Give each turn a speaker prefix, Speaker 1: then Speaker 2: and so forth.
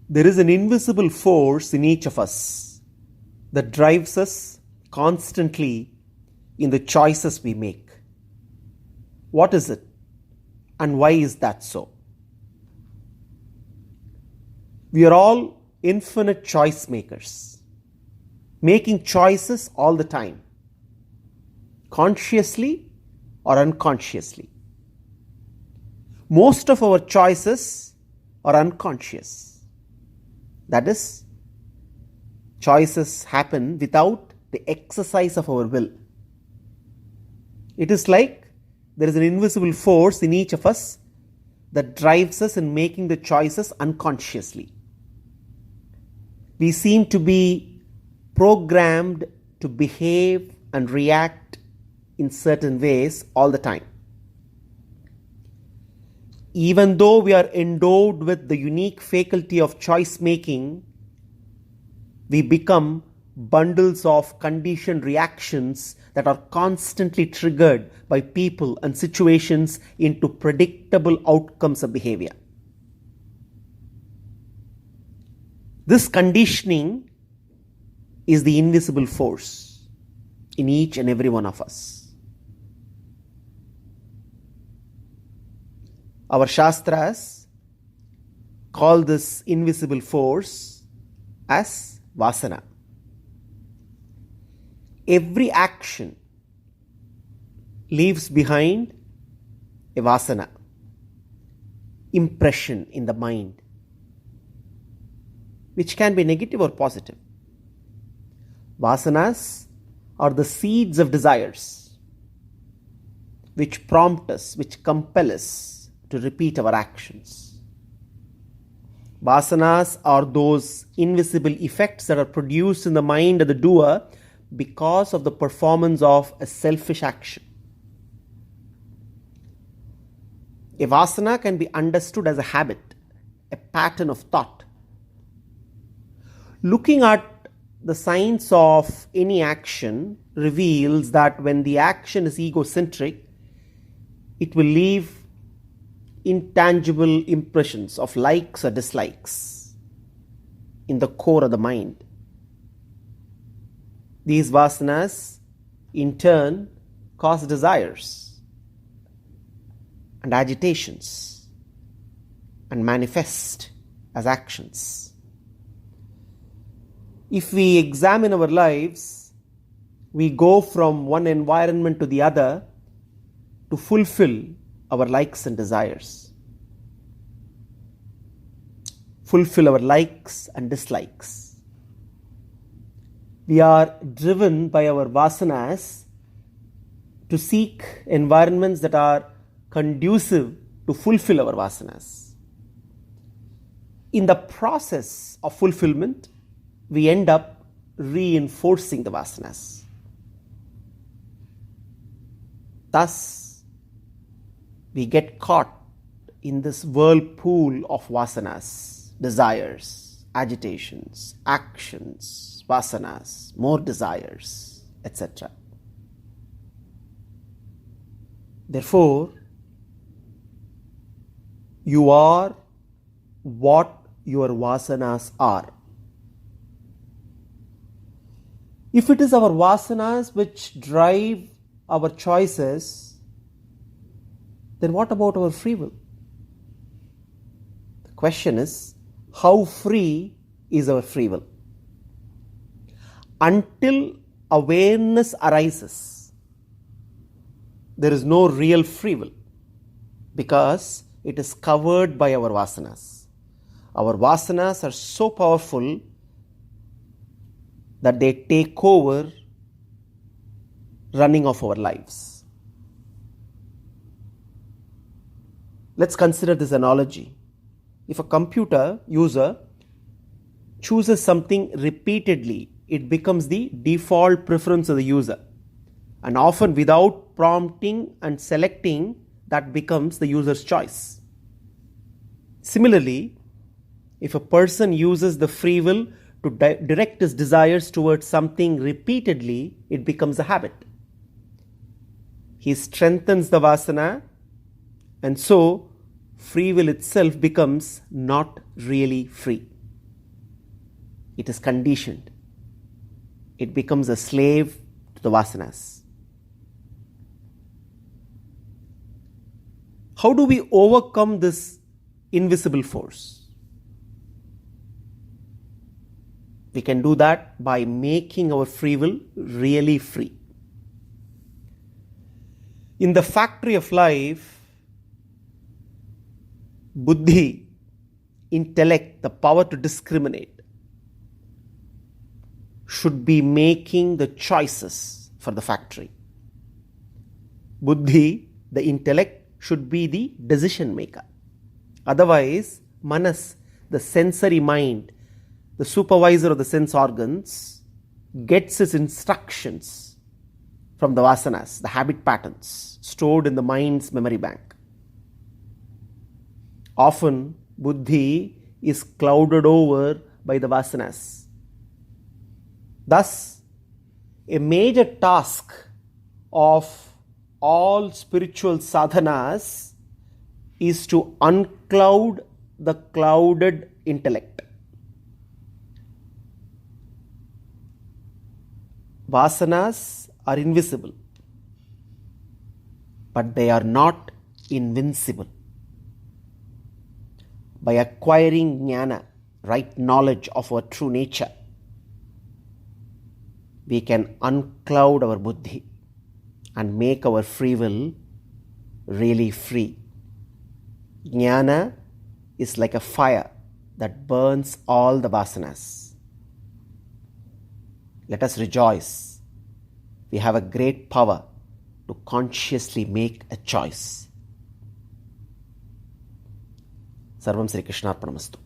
Speaker 1: There is an invisible force in each of us that drives us constantly in the choices we make. What is it, and why is that so? We are all infinite choice makers, making choices all the time, consciously or unconsciously. Most of our choices are unconscious. That is, choices happen without the exercise of our will. It is like there is an invisible force in each of us that drives us in making the choices unconsciously. We seem to be programmed to behave and react in certain ways all the time. Even though we are endowed with the unique faculty of choice making, we become bundles of conditioned reactions that are constantly triggered by people and situations into predictable outcomes of behavior. This conditioning is the invisible force in each and every one of us. Our Shastras call this invisible force as vasana. Every action leaves behind a vasana, impression in the mind, which can be negative or positive. Vasanas are the seeds of desires which prompt us, which compel us to repeat our actions. Vasanas are those invisible effects that are produced in the mind of the doer because of the performance of a selfish action. A vasana can be understood as a habit, a pattern of thought. Looking at the science of any action reveals that when the action is egocentric, it will leave intangible impressions of likes or dislikes in the core of the mind. These vasanas, in turn, cause desires and agitations and manifest as actions. If we examine our lives, we go from one environment to the other to fulfill our likes and desires, fulfill our likes and dislikes. We are driven by our vasanas to seek environments that are conducive to fulfill our vasanas. In the process of fulfillment, we end up reinforcing the vasanas. Thus, we get caught in this whirlpool of vasanas, desires, agitations, actions, vasanas, more desires, etc. Therefore, you are what your vasanas are. If it is our vasanas which drive our choices, then what about our free will? The question is, how free is our free will? Until awareness arises, there is no real free will because it is covered by our vasanas. Our vasanas are so powerful that they take over running of our lives. Let's consider this analogy. If a computer user chooses something repeatedly, it becomes the default preference of the user. And often without prompting and selecting, that becomes the user's choice. Similarly, if a person uses the free will to direct his desires towards something repeatedly, it becomes a habit. He strengthens the vasana, and so free will itself becomes not really free. it is conditioned. It becomes a slave to the vasanas. How do we overcome this invisible force? We can do that by making our free will really free. In the factory of life, buddhi, intellect, the power to discriminate, should be making the choices for the factory. Buddhi, the intellect, should be the decision maker. Otherwise, manas, the sensory mind, the supervisor of the sense organs, gets its instructions from the vasanas, the habit patterns stored in the mind's memory bank. Often, buddhi is clouded over by the vasanas. Thus, a major task of all spiritual sadhanas is to uncloud the clouded intellect. Vasanas are invisible, but they are not invincible. By acquiring jnana, right knowledge of our true nature, we can uncloud our buddhi and make our free will really free. Jnana is like a fire that burns all the vasanas. Let us rejoice. We have a great power to consciously make a choice. Sarvam Sri Krishnarpanamastu.